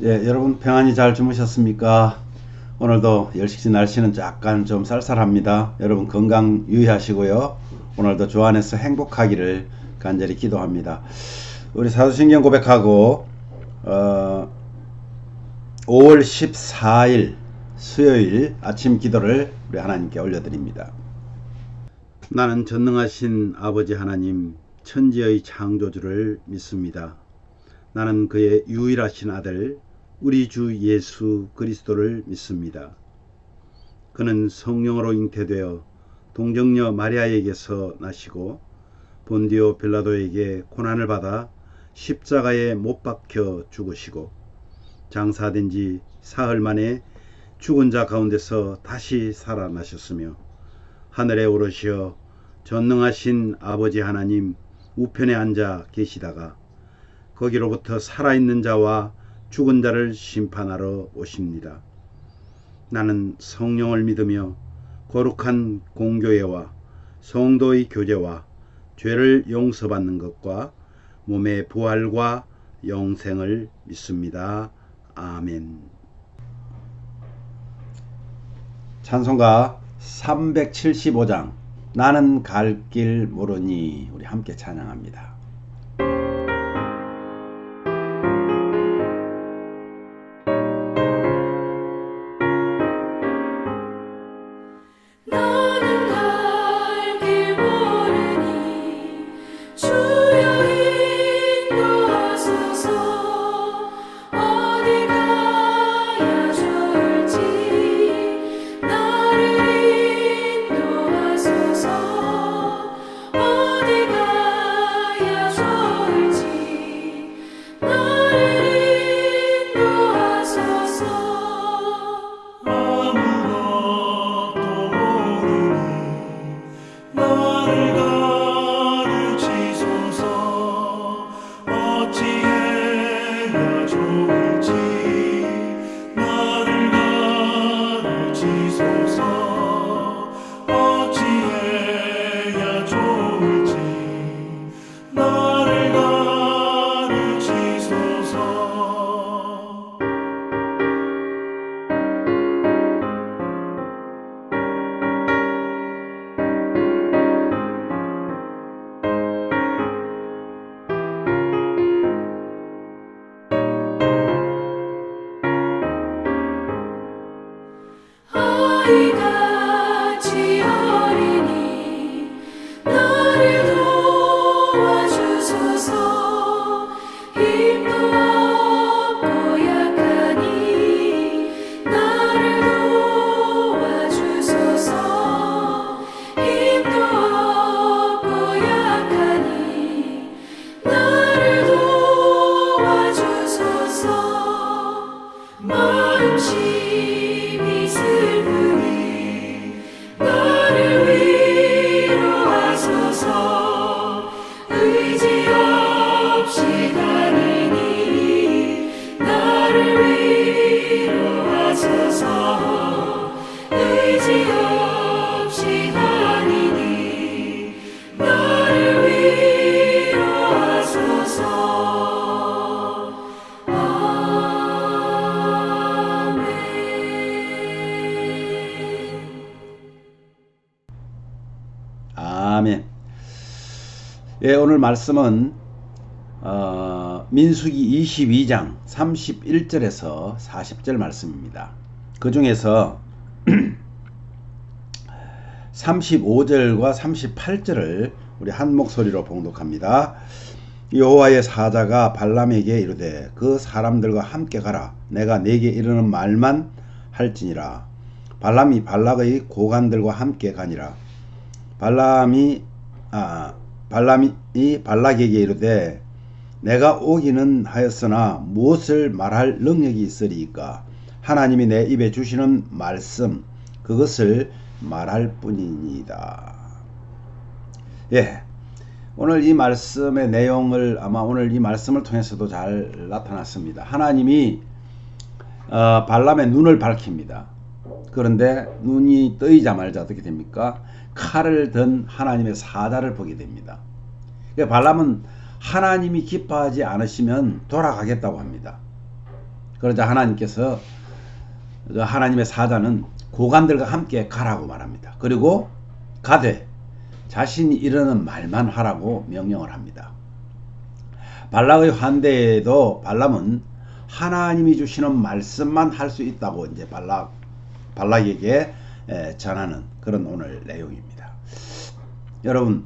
예, 여러분 평안히 잘 주무셨습니까? 오늘도 10시 날씨는 약간 좀 쌀쌀합니다. 여러분 건강 유의하시고요. 오늘도 주 안에서 행복하기를 간절히 기도합니다. 우리 사도신경 고백하고 5월 14일 수요일 아침 기도를 우리 하나님께 올려드립니다. 나는 전능하신 아버지 하나님 천지의 창조주를 믿습니다. 나는 그의 유일하신 아들 우리 주 예수 그리스도를 믿습니다. 그는 성령으로 잉태되어 동정녀 마리아에게서 나시고 본디오 빌라도에게 고난을 받아 십자가에 못 박혀 죽으시고 장사된 지 사흘 만에 죽은 자 가운데서 다시 살아나셨으며 하늘에 오르시어 전능하신 아버지 하나님 우편에 앉아 계시다가 거기로부터 살아있는 자와 죽은 자를 심판하러 오십니다. 나는 성령을 믿으며 거룩한 공교회와 성도의 교제와 죄를 용서받는 것과 몸의 부활과 영생을 믿습니다. 아멘. 찬송가 375장 나는 갈 길 모르니 우리 함께 찬양합니다. 아멘. 예, 오늘 말씀은 민수기 22장 31절에서 40절 말씀입니다. 그 중에서 35절과 38절을 우리 한 목소리로 봉독합니다. 여호와의 사자가 발람에게 이르되 그 사람들과 함께 가라. 내가 네게 이르는 말만 할지니라. 발람이 발락의 고관들과 함께 가니라. 발람이 발락에게 이르되 내가 오기는 하였으나 무엇을 말할 능력이 있으리이까? 하나님이 내 입에 주시는 말씀 그것을 말할 뿐이니이다. 예, 오늘 이 말씀의 내용을 아마 오늘 이 말씀을 통해서도 잘 나타났습니다. 하나님이 발람의 눈을 밝힙니다. 그런데 눈이 뜨이자마자 어떻게 됩니까? 칼을 든 하나님의 사자를 보게 됩니다. 발람은 하나님이 기뻐하지 않으시면 돌아가겠다고 합니다. 그러자 하나님께서 그 하나님의 사자는 고관들과 함께 가라고 말합니다. 그리고 가되 자신이 이르는 말만 하라고 명령을 합니다. 발락의 환대에도 발람은 하나님이 주시는 말씀만 할 수 있다고 이제 발락에게 전하는 그런 오늘 내용입니다. 여러분,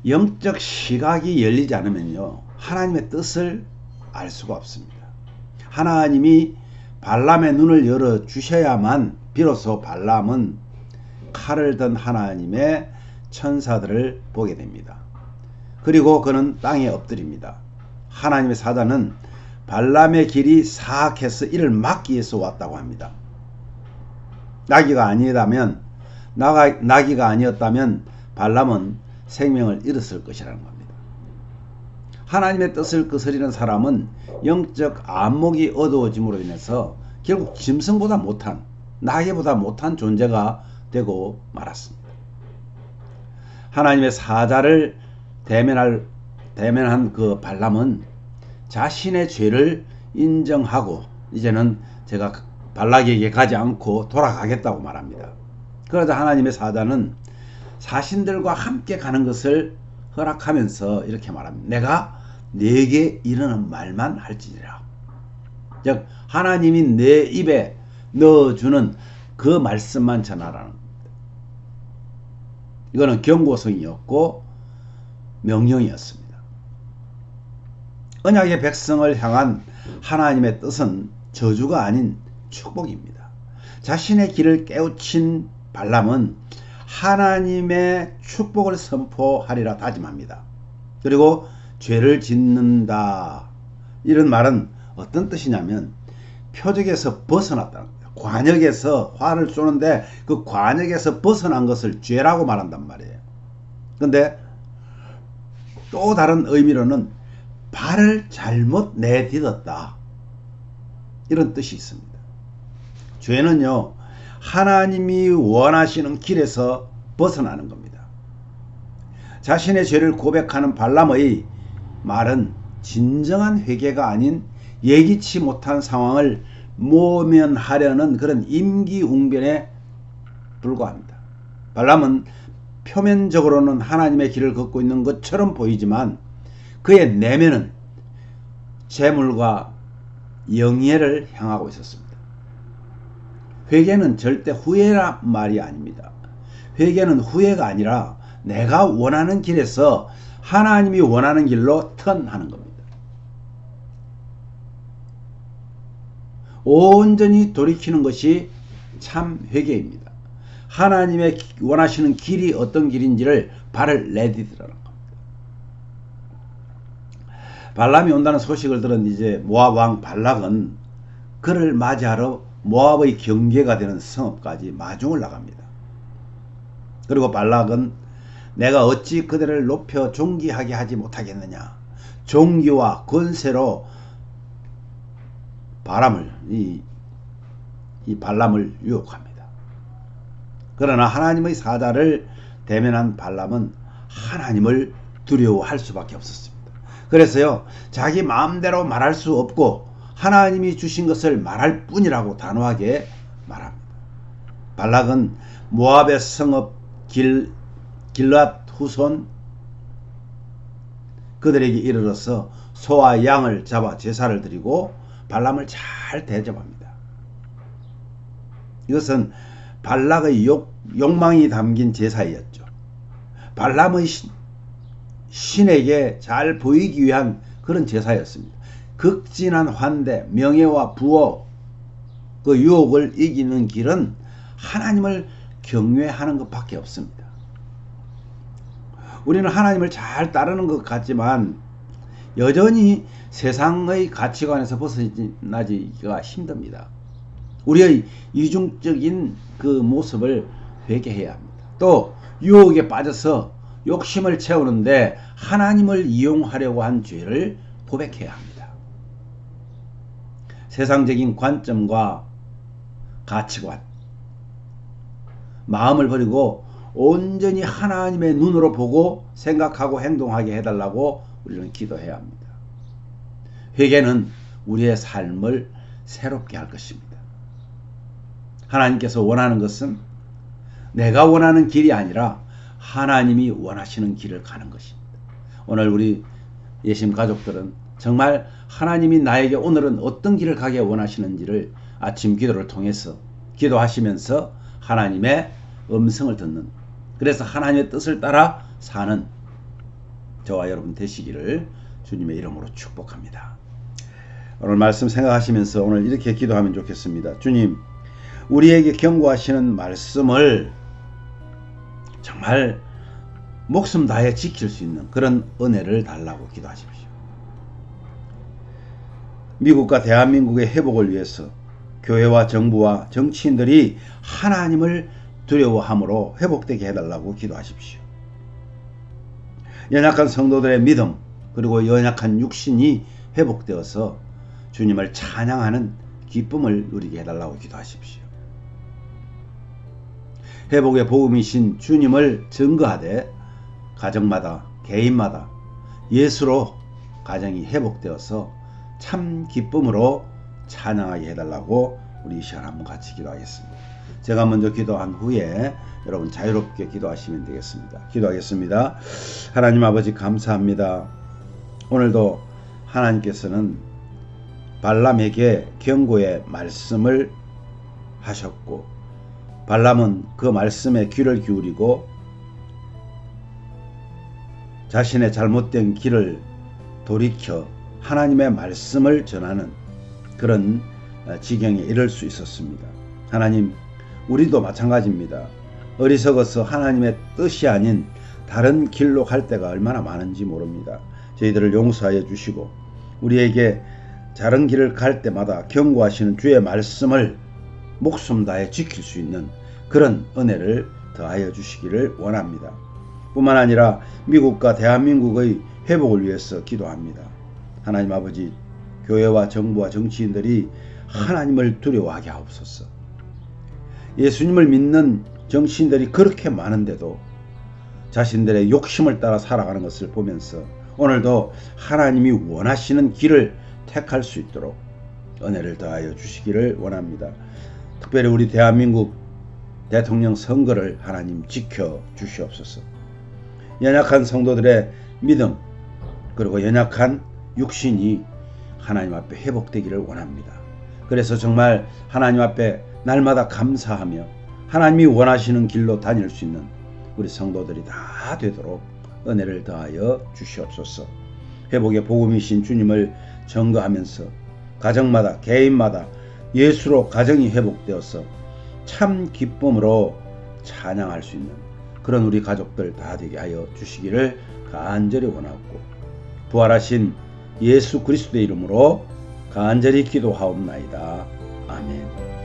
영적 시각이 열리지 않으면요, 하나님의 뜻을 알 수가 없습니다. 하나님이 발람의 눈을 열어 주셔야만 비로소 발람은 칼을 든 하나님의 천사들을 보게 됩니다. 그리고 그는 땅에 엎드립니다. 하나님의 사자는 발람의 길이 사악해서 이를 막기 위해서 왔다고 합니다. 나귀가 아니었다면 발람은 생명을 잃었을 것이라는 겁니다. 하나님의 뜻을 거스리는 사람은 영적 안목이 어두워짐으로 인해서 결국 짐승보다 못한, 나귀보다 못한 존재가 되고 말았습니다. 하나님의 사자를 대면한 그 발람은 자신의 죄를 인정하고 이제는 제가 발락에게 가지 않고 돌아가겠다고 말합니다. 그러자 하나님의 사자는 사신들과 함께 가는 것을 허락하면서 이렇게 말합니다. 내가 네게 이르는 말만 할지니라. 즉 하나님이 내 입에 넣어주는 그 말씀만 전하라는 겁니다. 이거는 경고성이었고 명령이었습니다. 언약의 백성을 향한 하나님의 뜻은 저주가 아닌 축복입니다. 자신의 길을 깨우친 발람은 하나님의 축복을 선포하리라 다짐합니다. 그리고 죄를 짓는다, 이런 말은 어떤 뜻이냐면 표적에서 벗어났다는 겁니다. 관역에서 화를 쏘는데 그 관역에서 벗어난 것을 죄라고 말한단 말이에요. 근데 또 다른 의미로는 발을 잘못 내딛었다, 이런 뜻이 있습니다. 죄는요, 하나님이 원하시는 길에서 벗어나는 겁니다. 자신의 죄를 고백하는 발람의 말은 진정한 회개가 아닌 예기치 못한 상황을 모면하려는 그런 임기응변에 불과합니다. 발람은 표면적으로는 하나님의 길을 걷고 있는 것처럼 보이지만 그의 내면은 재물과 영예를 향하고 있었습니다. 회개는 절대 후회란 말이 아닙니다. 회개는 후회가 아니라 내가 원하는 길에서 하나님이 원하는 길로 턴하는 겁니다. 온전히 돌이키는 것이 참 회개입니다. 하나님의 원하시는 길이 어떤 길인지를 발을 내디디라는 겁니다. 발람이 온다는 소식을 들은 이제 모압 왕 발락은 그를 맞이하러 모압의 경계가 되는 성읍까지 마중을 나갑니다. 그리고 발락은 내가 어찌 그들을 높여 존귀하게 하지 못하겠느냐, 존귀와 권세로 이 발람을 유혹합니다. 그러나 하나님의 사자를 대면한 발람은 하나님을 두려워할 수밖에 없었습니다. 그래서요, 자기 마음대로 말할 수 없고 하나님이 주신 것을 말할 뿐이라고 단호하게 말합니다. 발락은 모압의 성읍 길앗 후손 그들에게 이르러서 소와 양을 잡아 제사를 드리고 발람을 잘 대접합니다. 이것은 발락의 욕망이 담긴 제사였죠. 발람의 신에게 잘 보이기 위한 그런 제사였습니다. 극진한 환대, 명예와 부호, 그 유혹을 이기는 길은 하나님을 경외하는 것밖에 없습니다. 우리는 하나님을 잘 따르는 것 같지만 여전히 세상의 가치관에서 벗어나기가 힘듭니다. 우리의 이중적인 그 모습을 회개해야 합니다. 또 유혹에 빠져서 욕심을 채우는데 하나님을 이용하려고 한 죄를 고백해야 합니다. 세상적인 관점과 가치관, 마음을 버리고 온전히 하나님의 눈으로 보고 생각하고 행동하게 해달라고 우리는 기도해야 합니다. 회개는 우리의 삶을 새롭게 할 것입니다. 하나님께서 원하는 것은 내가 원하는 길이 아니라 하나님이 원하시는 길을 가는 것입니다. 오늘 우리 예심 가족들은 정말 하나님이 나에게 오늘은 어떤 길을 가게 원하시는지를 아침 기도를 통해서 기도하시면서 하나님의 음성을 듣는, 그래서 하나님의 뜻을 따라 사는 저와 여러분 되시기를 주님의 이름으로 축복합니다. 오늘 말씀 생각하시면서 오늘 이렇게 기도하면 좋겠습니다. 주님, 우리에게 경고하시는 말씀을 정말 목숨 다해 지킬 수 있는 그런 은혜를 달라고 기도하십시오. 미국과 대한민국의 회복을 위해서 교회와 정부와 정치인들이 하나님을 두려워함으로 회복되게 해달라고 기도하십시오. 연약한 성도들의 믿음 그리고 연약한 육신이 회복되어서 주님을 찬양하는 기쁨을 누리게 해달라고 기도하십시오. 회복의 복음이신 주님을 증거하되 가정마다 개인마다 예수로 가정이 회복되어서 참 기쁨으로 찬양하게 해달라고 우리 이 시간 한번 같이 기도하겠습니다. 제가 먼저 기도한 후에 여러분 자유롭게 기도하시면 되겠습니다. 기도하겠습니다. 하나님 아버지 감사합니다. 오늘도 하나님께서는 발람에게 경고의 말씀을 하셨고 발람은 그 말씀에 귀를 기울이고 자신의 잘못된 길을 돌이켜 하나님의 말씀을 전하는 그런 지경에 이를 수 있었습니다. 하나님, 우리도 마찬가지입니다. 어리석어서 하나님의 뜻이 아닌 다른 길로 갈 때가 얼마나 많은지 모릅니다. 저희들을 용서하여 주시고 우리에게 다른 길을 갈 때마다 경고하시는 주의 말씀을 목숨 다해 지킬 수 있는 그런 은혜를 더하여 주시기를 원합니다. 뿐만 아니라 미국과 대한민국의 회복을 위해서 기도합니다. 하나님 아버지, 교회와 정부와 정치인들이 하나님을 두려워하게 하옵소서. 예수님을 믿는 정치인들이 그렇게 많은데도 자신들의 욕심을 따라 살아가는 것을 보면서 오늘도 하나님이 원하시는 길을 택할 수 있도록 은혜를 더하여 주시기를 원합니다. 특별히 우리 대한민국 대통령 선거를 하나님 지켜 주시옵소서. 연약한 성도들의 믿음 그리고 연약한 육신이 하나님 앞에 회복되기를 원합니다. 그래서 정말 하나님 앞에 날마다 감사하며 하나님이 원하시는 길로 다닐 수 있는 우리 성도들이 다 되도록 은혜를 더하여 주시옵소서. 회복의 복음이신 주님을 증거하면서 가정마다 개인마다 예수로 가정이 회복되어서 참 기쁨으로 찬양할 수 있는 그런 우리 가족들 다 되게 하여 주시기를 간절히 원하고 부활하신 예수 그리스도의 이름으로 간절히 기도하옵나이다. 아멘.